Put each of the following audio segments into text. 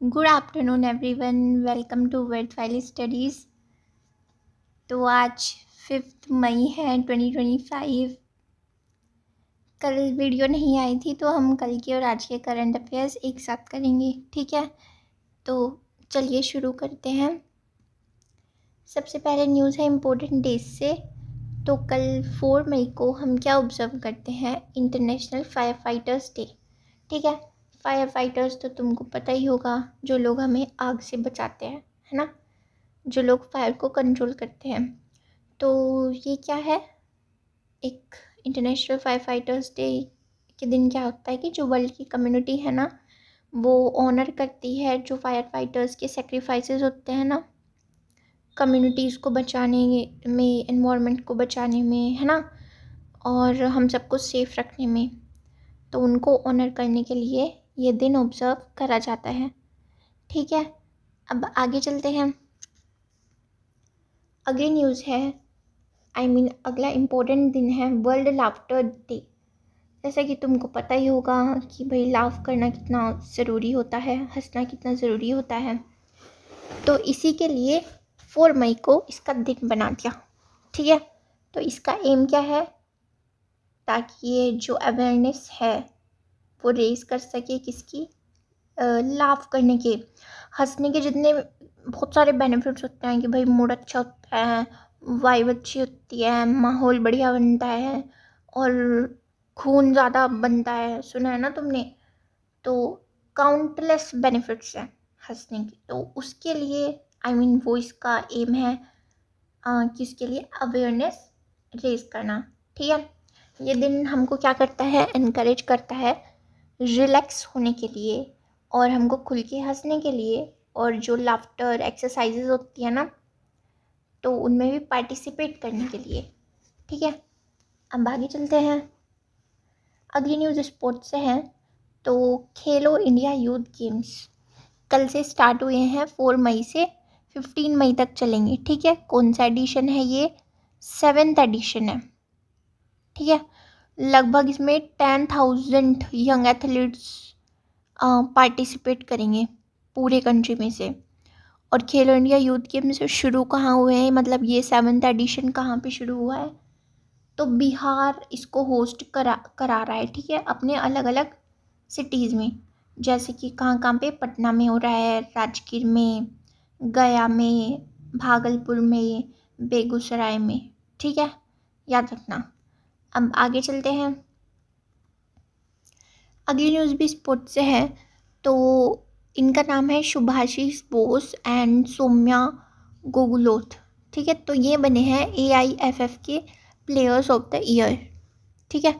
Good afternoon everyone, welcome to word file studies. तो आज 5 मई है 2025। कल वीडियो नहीं आई थी तो हम कल के और आज के करंट अफेयर्स एक साथ करेंगे, ठीक है। तो चलिए शुरू करते हैं। सबसे पहले न्यूज़ है इम्पोर्टेंट डेज से। तो कल 4 मई को हम क्या ऑब्जर्व करते हैं? इंटरनेशनल फायर फाइटर्स डे, ठीक है। फायर फाइटर्स तो तुमको पता ही होगा, जो लोग हमें आग से बचाते हैं, है ना, जो लोग फायर को कंट्रोल करते हैं। तो ये क्या है, एक इंटरनेशनल फायर फाइटर्स डे के दिन क्या होता है कि जो वर्ल्ड की कम्युनिटी है ना, वो ऑनर करती है जो फायर फाइटर्स के सेक्रीफाइसेस होते हैं ना, कम्युनिटीज़ को बचाने में, एनवायरनमेंट को बचाने में, है ना, और हम सबको सेफ रखने में। तो उनको ऑनर करने के लिए ये दिन ऑब्ज़र्व करा जाता है, ठीक है। अब आगे चलते हैं। अगली न्यूज़ है, अगला इम्पोर्टेंट दिन है वर्ल्ड लाफ्टर डे। जैसा कि तुमको पता ही होगा कि भाई लाफ करना कितना ज़रूरी होता है, हंसना कितना ज़रूरी होता है। तो इसी के लिए 4 मई को इसका दिन बना दिया, ठीक है। तो इसका एम क्या है? ताकि ये जो अवेयरनेस है वो रेज कर सके किसकी? लाफ करने के, हंसने के जितने बहुत सारे बेनिफिट्स होते हैं कि भाई मूड अच्छा होता है, वाइब अच्छी होती है, माहौल बढ़िया बनता है और खून ज़्यादा बनता है, सुना है ना तुमने। तो काउंटलेस बेनिफिट्स हैं हंसने के। तो उसके लिए वो इसका एम है कि उसके लिए अवेयरनेस रेज करना, ठीक है। ये दिन हमको क्या करता है? इनकरेज करता है रिलैक्स होने के लिए और हमको खुल के हंसने के लिए, और जो लाफ्टर एक्सरसाइजेज होती है ना, तो उनमें भी पार्टिसिपेट करने के लिए, ठीक है। अब आगे चलते हैं। अगली न्यूज़ स्पोर्ट्स से है। तो खेलो इंडिया यूथ गेम्स कल से स्टार्ट हुए हैं, 4 मई से 15 मई तक चलेंगे, ठीक है। कौन सा एडिशन है ये? 7th एडिशन है, ठीक है। लगभग इसमें 10,000 यंग एथलीट्स पार्टिसिपेट करेंगे पूरे कंट्री में से। और खेलो इंडिया यूथ गेम्स शुरू कहाँ हुए हैं, मतलब ये 7th एडिशन कहाँ पे शुरू हुआ है? तो बिहार इसको होस्ट करा रहा है, ठीक है, अपने अलग अलग सिटीज़ में। जैसे कि कहाँ कहाँ पे? पटना में हो रहा है, राजगीर में, गया में, भागलपुर में, बेगूसराय में, ठीक है, याद रखना। अब आगे चलते हैं। अगली न्यूज़ भी स्पोर्ट्स से है। तो इनका नाम है शुभाशीष बोस एंड सौम्या गोगुलोथ, ठीक है। तो ये बने हैं AIFF के प्लेयर्स ऑफ द ईयर, ठीक है।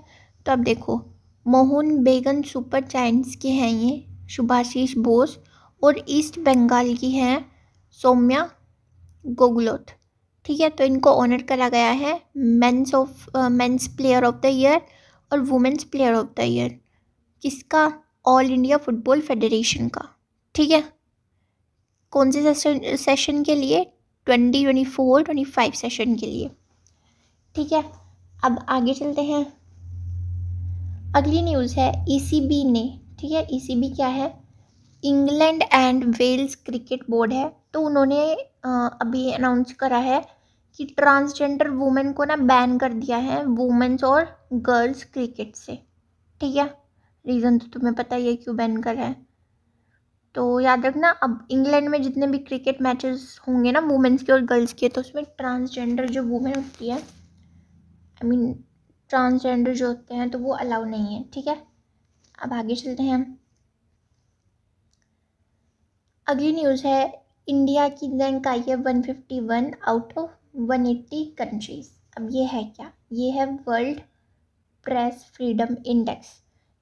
तो अब देखो, मोहन बेगन सुपर जायंट्स के हैं ये शुभाशीष बोस, और ईस्ट बंगाल की हैं सौम्या गोगुलोथ, ठीक है। तो इनको ऑनर करा गया है men's player of the year और women's player of the year. किसका? ऑल इंडिया फुटबॉल फेडरेशन का, ठीक है। कौन से सेशन के लिए? 2024-25 सेशन के लिए, ठीक है। अब आगे चलते हैं। अगली न्यूज़ है ECB ने, ठीक है। ECB क्या है? England and Wales cricket board है। तो उन्होंने अभी अनाउंस करा है कि ट्रांसजेंडर वुमेन को ना बैन कर दिया है वुमेन्स और गर्ल्स क्रिकेट से, ठीक है। रीज़न तो तुम्हें पता ही है क्यों बैन कर है। तो याद रखना, अब इंग्लैंड में जितने भी क्रिकेट मैचेस होंगे ना वुमेन्स के और गर्ल्स के, तो उसमें ट्रांसजेंडर जो वुमेन होती है, ट्रांसजेंडर जो होते हैं, तो वो अलाउ नहीं है, ठीक है। अब आगे चलते हैं हम। अगली न्यूज़ है, इंडिया की रैंक आई है 151 आउट ऑफ 180 कंट्रीज़। अब ये है क्या? ये है वर्ल्ड प्रेस फ्रीडम इंडेक्स।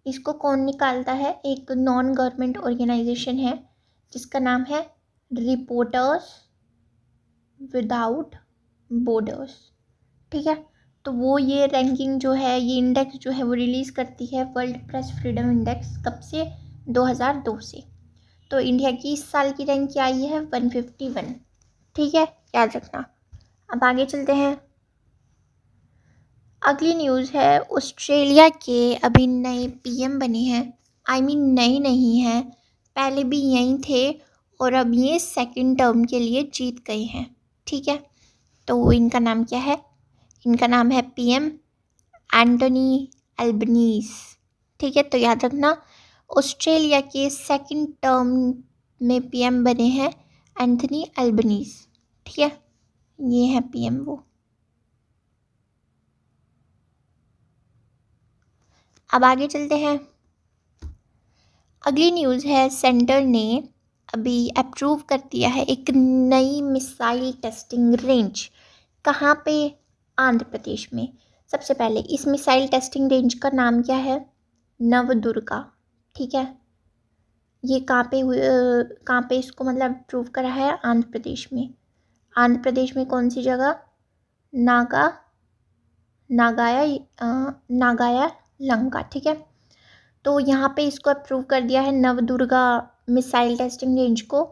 इसको कौन निकालता है? एक नॉन गवर्नमेंट ऑर्गेनाइजेशन है जिसका नाम है रिपोर्टर्स विदाउट बॉर्डर्स, ठीक है। तो वो ये रैंकिंग जो है, ये इंडेक्स जो है वो रिलीज़ करती है, वर्ल्ड प्रेस फ्रीडम इंडेक्स। कब से? 2002 से। तो इंडिया की इस साल की रैंक क्या आई है? 151, ठीक है, याद रखना। अब आगे चलते हैं। अगली न्यूज़ है, ऑस्ट्रेलिया के अभी नए PM बने हैं। नए नहीं हैं, पहले भी यहीं थे और अब ये सेकंड टर्म के लिए जीत गए हैं। ठीक है, तो इनका नाम क्या है? इनका नाम है पीएम एंटोनी अल्बनीज़। ठीक है, तो याद रखना ऑस्ट्रेलिया के सेकंड टर्म में पीएम बने हैं एंथनी अल्बनीज़। ठीक है, ये है पीएम वो। अब आगे चलते हैं। अगली न्यूज़ है, सेंटर ने अभी अप्रूव कर दिया है एक नई मिसाइल टेस्टिंग रेंज। कहाँ पे? आंध्र प्रदेश में। सबसे पहले इस मिसाइल टेस्टिंग रेंज का नाम क्या है? नवदुर्गा। ठीक है, ये कहाँ पे इसको मतलब अप्रूव करा है? आंध्र प्रदेश में। आंध्र प्रदेश में कौन सी जगह? नागाया लंका। ठीक है, तो यहाँ पे इसको अप्रूव कर दिया है नवदुर्गा मिसाइल टेस्टिंग रेंज को।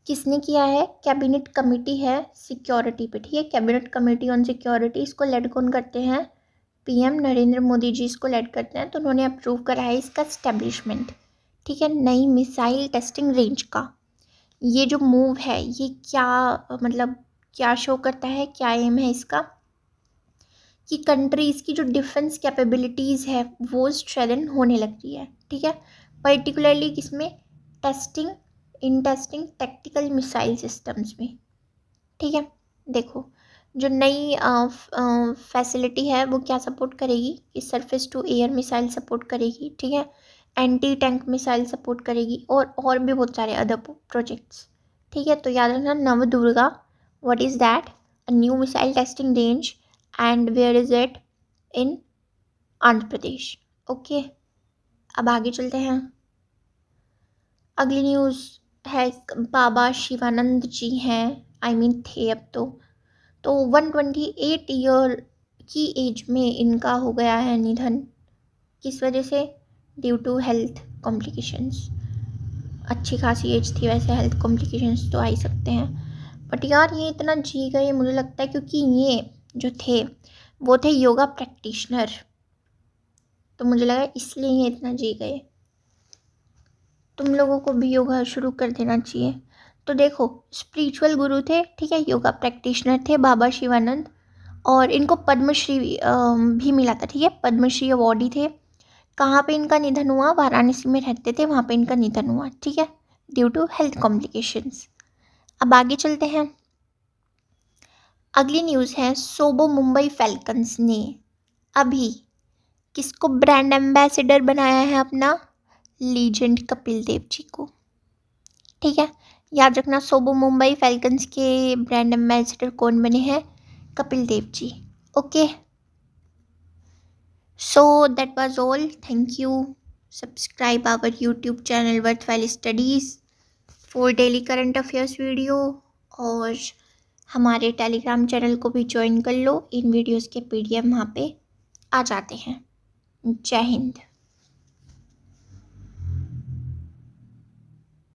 किसने किया है? कैबिनेट कमेटी है सिक्योरिटी पे। ठीक है, कैबिनेट कमेटी ऑन सिक्योरिटी, इसको लेड कौन करते हैं? पीएम नरेंद्र मोदी जी इसको लेड करते हैं, तो उन्होंने अप्रूव करा है इसका एस्टेब्लिशमेंट। ठीक है, नई मिसाइल टेस्टिंग रेंज का ये जो मूव है, ये क्या मतलब क्या शो करता है, क्या एम है इसका? कि कंट्रीज़ की जो डिफेंस कैपेबिलिटीज़ है वो स्ट्रेंथन होने लग रही है। ठीक है, पर्टिकुलरली किसमें? टेस्टिंग टैक्टिकल मिसाइल सिस्टम्स में। ठीक है, देखो जो नई फैसिलिटी है वो क्या सपोर्ट करेगी? कि surface to air missile support करेगी। ठीक है, एंटी टैंक मिसाइल सपोर्ट करेगी और भी बहुत सारे अदर प्रोजेक्ट्स। ठीक है, तो याद रखना Navdurga, what is that? A new missile testing range and where is it? In Andhra Pradesh. Okay, अब आगे चलते हैं। अगली न्यूज़ है, बाबा शिवानंद जी हैं, थे अब तो 128 ईयर की एज में इनका हो गया है निधन। किस वजह से? Due to health complications. अच्छी खासी एज थी, वैसे हेल्थ कॉम्प्लिकेशंस तो आ ही सकते हैं, बट यार ये इतना जी गए मुझे लगता है क्योंकि ये जो थे वो थे योगा प्रैक्टिशनर, तो मुझे लगा इसलिए ये इतना जी गए। तुम लोगों को भी योगा शुरू कर देना चाहिए। तो देखो, स्पिरिचुअल गुरु थे, ठीक है, योगा प्रैक्टिशनर थे बाबा शिवानंद, और इनको पद्मश्री भी मिला था। ठीक है, पद्मश्री अवॉर्डी थे। कहाँ पे इनका निधन हुआ? वाराणसी में रहते थे, वहाँ पे इनका निधन हुआ। ठीक है, ड्यू टू हेल्थ कॉम्प्लिकेशंस। अब आगे चलते हैं। अगली न्यूज़ है, सोबो मुंबई फैल्कन्स ने अभी किसको ब्रांड एम्बेसडर बनाया है अपना? लीजेंड कपिल देव जी को। ठीक है, याद रखना सोबो मुंबई फैल्कन्स के ब्रांड एम्बेसडर कौन बने हैं? Kapil Dev ji. Okay, so that was all. Thank you. Subscribe our YouTube channel Worthwhile Studies for daily current affairs video, और हमारे टेलीग्राम चैनल को भी ज्वाइन कर लो। इन वीडियोस के पीडीएफ वहाँ पे आ जाते हैं। जय हिंद।